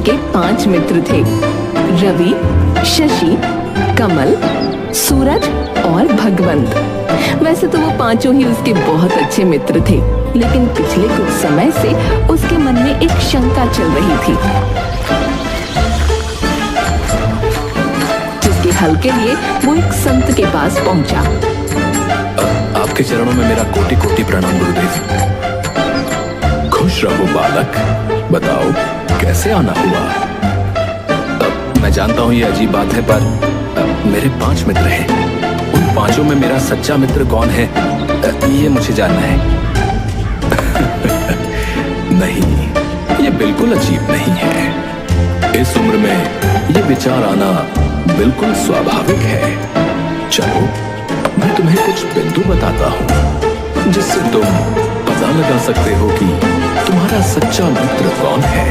के 5 मित्र थे, रवि, शशि, कमल, सूरज और भगवंत। वैसे तो वो पांचों ही उसके बहुत अच्छे मित्र थे, लेकिन पिछले कुछ समय से उसके मन में एक शंका चल रही थी, जिसके हल के लिए वो एक संत के पास पहुंचा। आपके चरणों में मेरा कोटि कोटि प्रणाम गुरुदेव। खुश रहो बालक, बताओ कैसे आना हुआ? मैं जानता हूँ ये अजीब बात है, पर मेरे 5 मित्र हैं। उन 5 में मेरा सच्चा मित्र कौन है, ये मुझे जानना है। नहीं, ये बिल्कुल अजीब नहीं है। इस उम्र में ये विचार आना बिल्कुल स्वाभाविक है। चलो, मैं तुम्हें कुछ बिंदु बताता हूँ, जिससे तुम पता लगा सकते हो कि तुम्हारा सच्चा मित्र कौन है।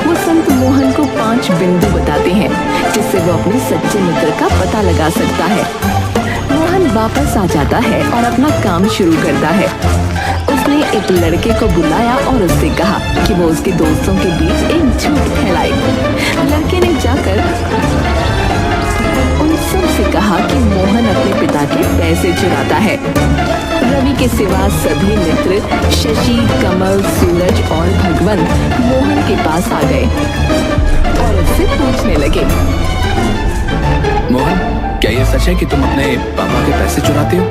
वो संत मोहन को 5 बिंदु बताते हैं, जिससे वो अपने सच्चे मित्र का पता लगा सकता है। मोहन वापस आ जाता है और अपना काम शुरू करता है। उसने एक लड़के को बुलाया और उससे कहा कि वो उसके दोस्तों के बीच एक झूठ फैलाए। लड़के ने जाकर उन सब से कहा कि मोहन अपने पिता के पैसे चुराता है। रवि के सिवा सभी मित्र शशि, कमल, सूरज और भगवंत मोहन के पास आ गए और उससे पूछने लगे, मोहन, क्या ये सच है कि तुम अपने पापा के पैसे चुराते हो?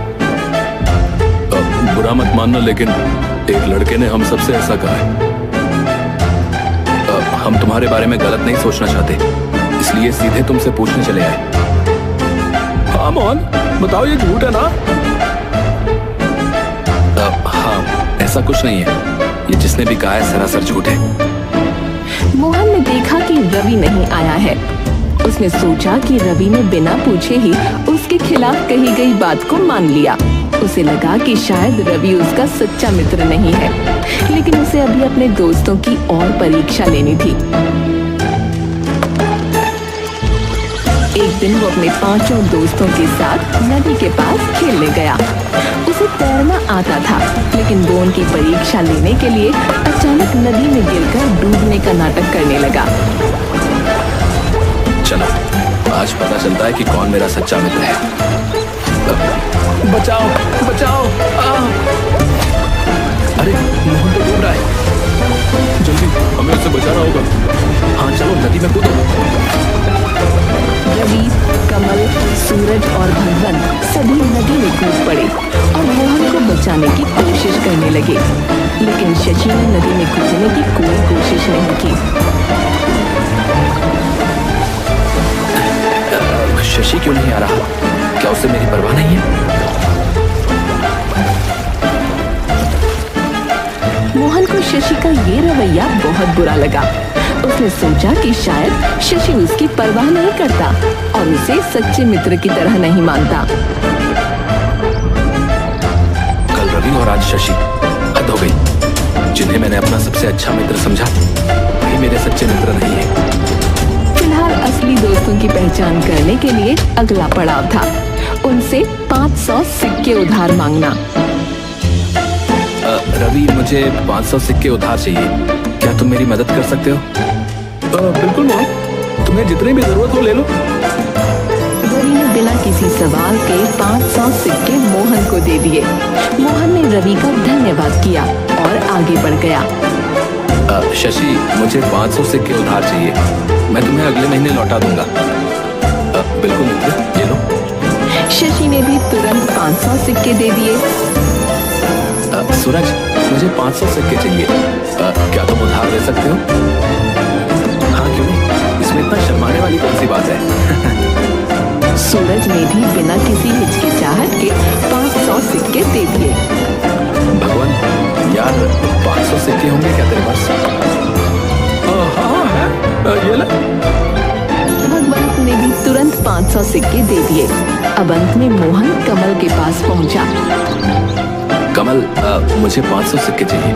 बुरा मत मानना, लेकिन एक लड़के ने हम सबसे ऐसा कहा है। हम तुम्हारे बारे में गलत नहीं सोचना चाहते, इसलिए सीधे तुमसे पूछने चले आए। हाँ मोहन, बताओ ये झूठ है ना? हाँ, ऐसा कुछ नहीं है। ये जिसने भी कहा है सरासर झूठ है। मोहन ने देखा कि रवि नहीं आया है। उसने सोचा कि रवि ने बिना पूछे ही उसके खिलाफ कही गई बात को मान लिया। उसे लगा कि शायद रवि उसका सच्चा मित्र नहीं है, लेकिन उसे अभी अपने दोस्तों की और परीक्षा लेनी थी। एक दिन वो अपने 5 दोस्तों के साथ नदी के पास खेलने गया। उसे तैरना आता था, लेकिन वो उनकी परीक्षा लेने के लिए अचानक नदी में गिरकर डूबने का नाटक करने लगा। चलो, आज पता चलता है कि कौन मेरा सच्चा मित्र है। बचाओ, बचाओ! अरे, मोहन तो डूब रहा है। जल्दी, हमें उसे बचाना होगा। हाँ चलो, नदी में कूदो। रवि, कमल, सूरज और भगवंत सभी नदी में कूद पड़े और मोहन को बचाने की कोशिश करने लगे, लेकिन शशि ने नदी में कूदने की कोई कोशिश नहीं की। शशि क्यों नहीं आ रहा? क्या उसे मेरी परवाह नहीं है? मोहन को शशि का ये रवैया बहुत बुरा लगा। उसने सोचा कि शायद शशि उसकी परवाह नहीं करता और उसे सच्चे मित्र की तरह नहीं मानता। कल रवि और आज शशि, हद हो गई। जिन्हें मैंने अपना सबसे अच्छा मित्र समझा, वही मेरे सच्चे मित्र नहीं है। फिलहाल असली दोस्तों की पहचान करने के लिए अगला पड़ाव था उनसे 500 सिक्के उधार मांगना। रवि, मुझे 500 सिक्के उधार चाहिए। क्या तुम मेरी मदद कर सकते हो? बिल्कुल मोहन, तुम्हें जितनी भी जरूरत हो ले लो। रवि ने बिना किसी सवाल के 500 सिक्के मोहन को दे दिए। मोहन ने रवि का धन्यवाद किया और आगे बढ़ गया। शशि, मुझे 500 सिक्के उधार चाहिए। मैं तुम्हें अगले महीने लौटा दूंगा। बिल्कुल मित्र, ये लो। शशि ने भी तुरंत 500 सिक्के दे दिए। सूरज, मुझे 500 सिक्के चाहिए। क्या तुम उधार दे सकते हो? हाँ, क्यों नहीं? इसमें इतना शर्माने वाली कौन सी बात है? सूरज ने भी बिना किसी हिचकिचाहट के 500 सिक्के दे दिए। भगवान, यार 500 सिक्के होंगे क्या तेरे पास? हाँ है, ये ले। भगवंत ने भी तुरंत 500 सिक्के दे दिए। अब अंत में मोहन कमल के पास पहुंचा। कमल, मुझे 500 सिक्के चाहिए।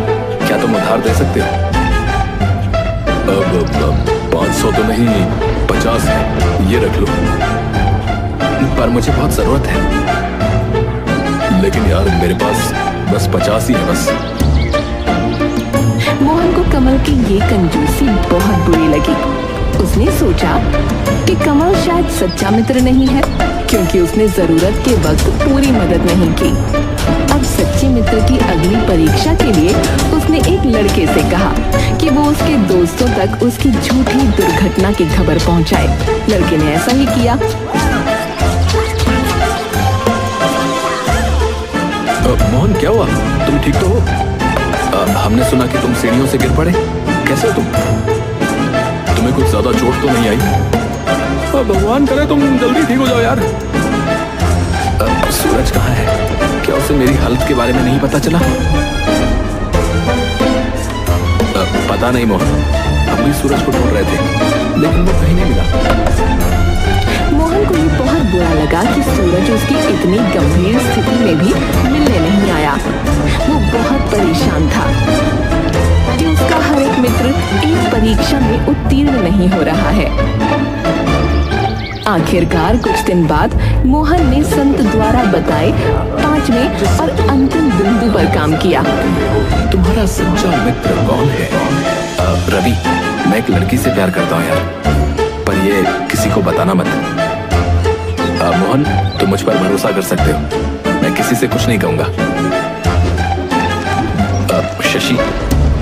क्या तुम उधार दे सकते हो? 500 तो नहीं, 50 है। ये रख लो। पर मुझे बहुत जरूरत है। लेकिन यार मेरे पास बस 50 ही है बस। मोहन को कमल की ये कंजूसी बहुत बुरी लगी। उसने सोचा कि कमल शायद सच्चा मित्र नहीं है, क्योंकि उसने जरूरत के वक्त पूरी मदद नहीं की। अब सच्चे मित्र की अगली परीक्षा के लिए उसने एक लड़के से कहा कि वो उसके दोस्तों तक उसकी झूठी दुर्घटना की खबर पहुंचाए। लड़के ने ऐसा ही किया। मोहन, क्या हुआ? तुम ठीक तो हो? हमने सुना कि तुम सीढ़ियों से गिर पड़े। कैसे हो तुम? तुम्हें कुछ ज्यादा चोट तो नहीं आई? भगवान करे तुम जल्दी ठीक हो जाओ यार। सूरज कहाँ है? क्या उसे मेरी हालत के बारे में नहीं पता चला? पता नहीं मोहन, हम भी सूरज को ढूंढ रहे थे, लेकिन वो कहीं नहीं मिला। मोहन को ये बहुत बुरा लगा कि सूरज उसकी इतनी गंभीर स्थिति में भी मिलने नहीं आया। वो बहुत परेशान था कि उसका हर एक मित्र एक परीक्षा में उत्तीर्ण नहीं हो रहा है। आखिरकार कुछ दिन बाद मोहन ने संत द्वारा बताए 5वें और अंतिम बिंदु पर काम किया। तुम्हारा सच्चा मित्र कौन है? रवि, मैं एक लड़की से प्यार करता हूँ यार, पर ये किसी को बताना मत। मोहन, तुम मुझ पर भरोसा कर सकते हो, मैं किसी से कुछ नहीं कहूंगा। शशि,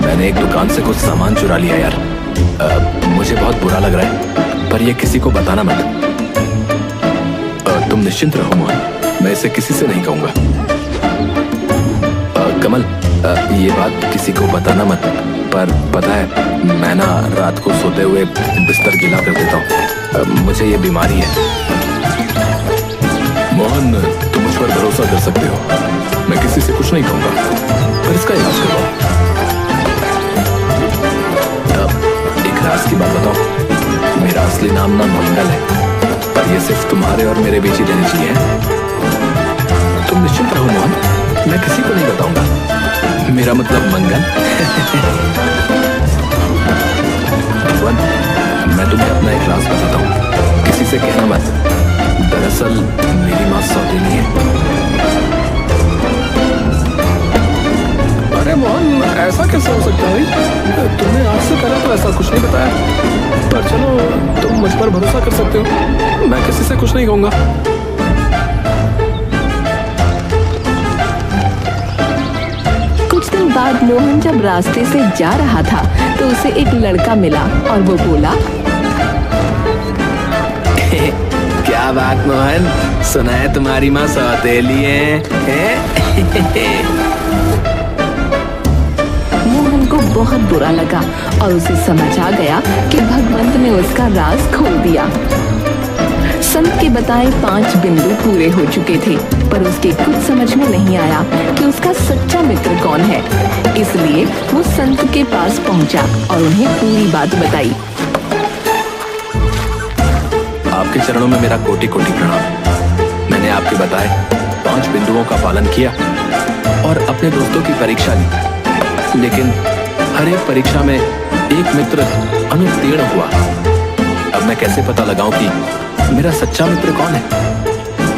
मैंने एक दुकान से कुछ सामान चुरा लिया यार। मुझे बहुत बुरा लग रहा है, पर ये किसी को बताना मत। तुम निश्चिंत रहो मोहन, मैं इसे किसी से नहीं कहूंगा। कमल, ये बात किसी को बताना मत, पर पता है मैं ना रात को सोते हुए बिस्तर गीला कर देता हूँ। मुझे ये बीमारी है। मोहन, तुम मुझ पर भरोसा कर सकते हो, मैं किसी से कुछ नहीं कहूंगा, पर इसका इलाज करवाओ। एक राज की बात बताओ, मेरा असली नाम ना मंगल है, पर ये सिर्फ तुम्हारे और मेरे बीच ही रहनी चाहिए। तुम निश्चिंत रहो मोहन, मैं किसी को नहीं बताऊंगा। मेरा मतलब मंगल। भगवान, मैं तुम्हें अपना एक राज बताता हूँ, किसी से कहना मत। दरअसल मेरी माँ सौतेली है। अरे मोहन, ऐसा कैसे हो सकता है? तुमने आज से पहले तो ऐसा कुछ नहीं बताया। पर चलो, तुम मुझ पर भरोसा कर सकते हो, मैं किसी से कुछ नहीं कहूंगा। कुछ दिन बाद मोहन जब रास्ते से जा रहा था तो उसे एक लड़का मिला और वो बोला, क्या बात मोहन, सुना है तुम्हारी माँ सौतेली है? मोहन को बहुत बुरा लगा और उसे समझ आ गया कि भगवंत ने उसका राज खोल दिया। संत के बताए 5 बिंदु पूरे हो चुके थे, पर उसके कुछ समझ में नहीं आया कि उसका सच्चा मित्र कौन है। इसलिए वो संत के पास पहुंचा और उन्हें पूरी बात बताई। आपके चरणों में मेरा कोटि कोटि प्रणाम। मैंने आपके बताए 5 बिंदुओं का पालन किया और अपने दोस्तों की परीक्षा ली, लेकिन हर एक परीक्षा में एक मित्र अनुत्तीर्ण हुआ। अब मैं कैसे पता लगाऊं कि मेरा सच्चा मित्र कौन है?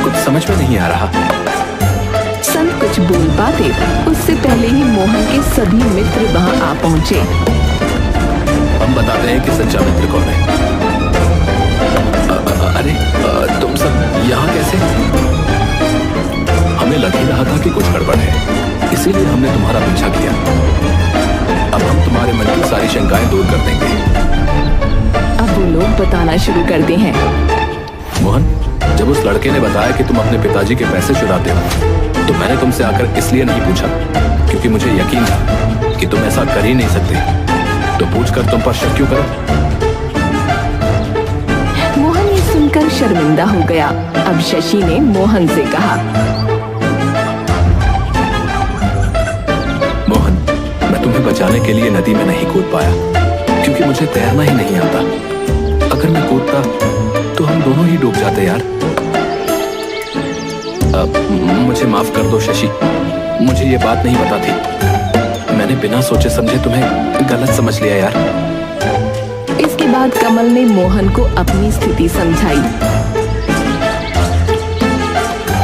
कुछ समझ में नहीं आ रहा। संत कुछ बोल पाते उससे पहले ही मोहन के सभी मित्र वहां आ पहुंचे। हम बताते हैं कि सच्चा मित्र कौन है। अरे तुम सब यहाँ कैसे? हमें लग ही रहा था कि कुछ गड़बड़ है, इसीलिए हमने तुम्हारा पीछा किया। अब हम तुम्हारे मन की सारी शंकाएं दूर कर देंगे। अब वो लोग बताना शुरू करते हैं। मोहन, जब उस लड़के ने बताया कि तुम अपने पिताजी के पैसे चुराते हो, तो मैंने तुमसे आकर इसलिए नहीं पूछा क्योंकि मुझे यकीन था कि तुम ऐसा कर ही नहीं सकते। तो पूछकर तुम पर शक क्यों करो? मोहन ये सुनकर शर्मिंदा हो गया। अब शशि ने मोहन से कहा, मोहन, मैं तुम्हें बचाने के लिए नदी में नहीं कूद पाया क्योंकि मुझे तैरना ही नहीं आता। अगर मैं कूदता तो हम दोनों ही डूब जाते यार। मुझे माफ कर दो शशि, मुझे ये बात नहीं पता थी। मैंने बिना सोचे समझे तुम्हें गलत समझ लिया यार। इसके बाद कमल ने मोहन को अपनी स्थिति समझाई।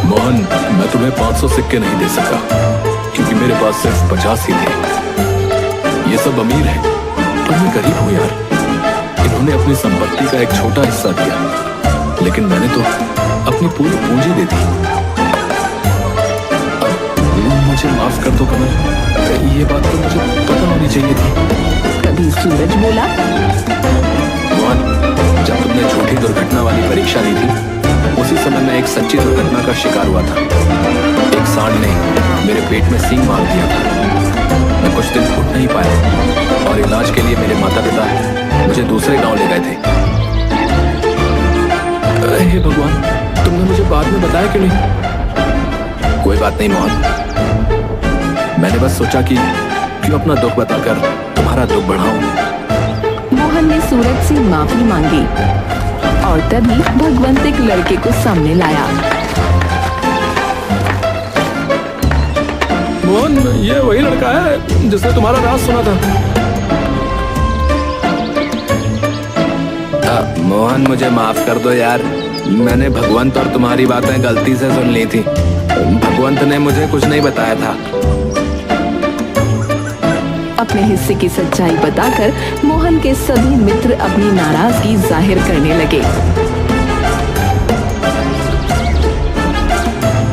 मोहन, मैं तुम्हें 500 सिक्के नहीं दे सका क्योंकि मेरे पास सिर्फ 50 ही थे। ये सब अमीर है, पर मैं गरीब हूँ यार। इन्होंने अपनी संपत्ति का एक छोटा हिस्सा दिया, लेकिन मैंने तो अपनी पूरी पूंजी दे दी। अब मुझे माफ कर दो कमल, ये बात तो मुझे पता होनी चाहिए थी। तभी सूरज बोला, मोहन, जब तुमने झूठी दुर्घटना वाली परीक्षा ली थी, उसी समय मैं एक सच्ची दुर्घटना का शिकार हुआ था। एक सांड ने मेरे पेट में सींग मार दिया था। मैं कुछ दिन उठ नहीं पाया और इलाज के लिए मेरे माता पिता मुझे दूसरे गांव ले गए थे। हे भगवान, तुमने मुझे बाद में बताया क्यों नहीं? कोई बात नहीं मोहन, मैंने बस सोचा कि क्यों अपना दुख बताकर तुम्हारा दुख बढ़ाऊं। मोहन ने सूरज से माफी मांगी और तभी भगवंत एक लड़के को सामने लाया। मोहन, ये वही लड़का है जिसने तुम्हारा राज सुना था। मोहन, मुझे माफ कर दो यार, मैंने भगवंत और तुम्हारी बातें गलती से सुन ली थी। भगवंत ने मुझे कुछ नहीं बताया था। अपने हिस्से की सच्चाई बताकर मोहन के सभी मित्र अपनी नाराजगी जाहिर करने लगे।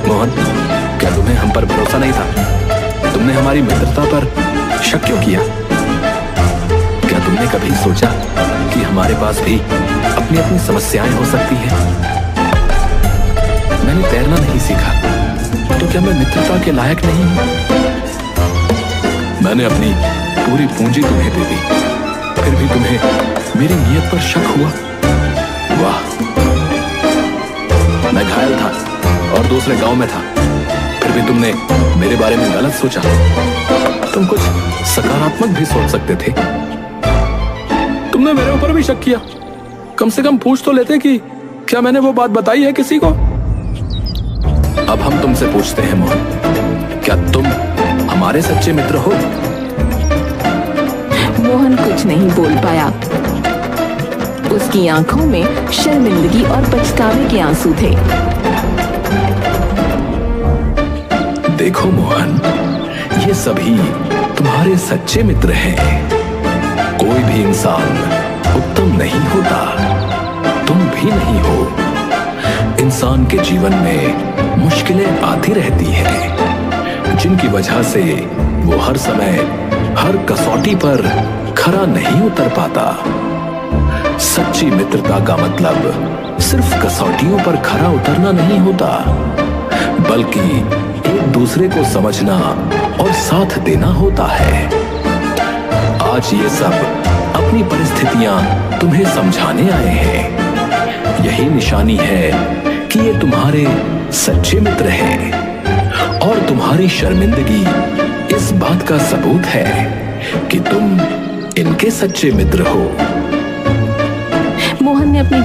मोहन, क्या तुम्हें हम पर भरोसा नहीं था? तुमने हमारी मित्रता पर शक क्यों किया? क्या तुमने कभी सोचा कि हमारे पास भी अपनी अपनी समस्याएं हो सकती हैं? मैंने तैरना नहीं सीखा, तो क्या मैं मित्रता के लायक नहीं हूं? मैंने अपनी पूरी पूंजी तुम्हें दे दी, फिर भी तुम्हें मेरी नीयत पर शक हुआ? वाह, मैं घायल था और दूसरे गांव में था, फिर भी तुमने मेरे बारे में गलत सोचा। तुम कुछ सकारात्मक भी सोच सकते थे। तुमने मेरे ऊपर भी शक किया। कम से कम पूछ तो लेते कि क्या मैंने वो बात बताई है किसी को? अब हम तुमसे पूछते हैं मोहन, क्या तुम हमारे सच्चे मित्र हो? मोहन कुछ नहीं बोल पाया। उसकी आंखों में शर्मिंदगी और पछतावे के आंसू थे। देखो मोहन, ये सभी तुम्हारे सच्चे मित्र हैं। कोई भी इंसान उत्तम नहीं होता, तुम भी नहीं हो। इंसान के जीवन में मुश्किलें आती रहती हैं, जिनकी वजह से वो हर समय हर कसौटी पर खरा नहीं उतर पाता। सच्ची मित्रता का मतलब सिर्फ कसौटियों पर खरा उतरना नहीं होता, बल्कि एक दूसरे को समझना और साथ देना होता है। आज ये सब अपनी परिस्थितियां तुम्हें समझाने आए हैं। यही निशानी है कि ये तुम्हारे सच्चे मित्र हैं, और तुम्हारी शर्मिंदगी इस बात का सबूत है कि तुम इनके सच्चे मित्र हो। मोहन ने अपनी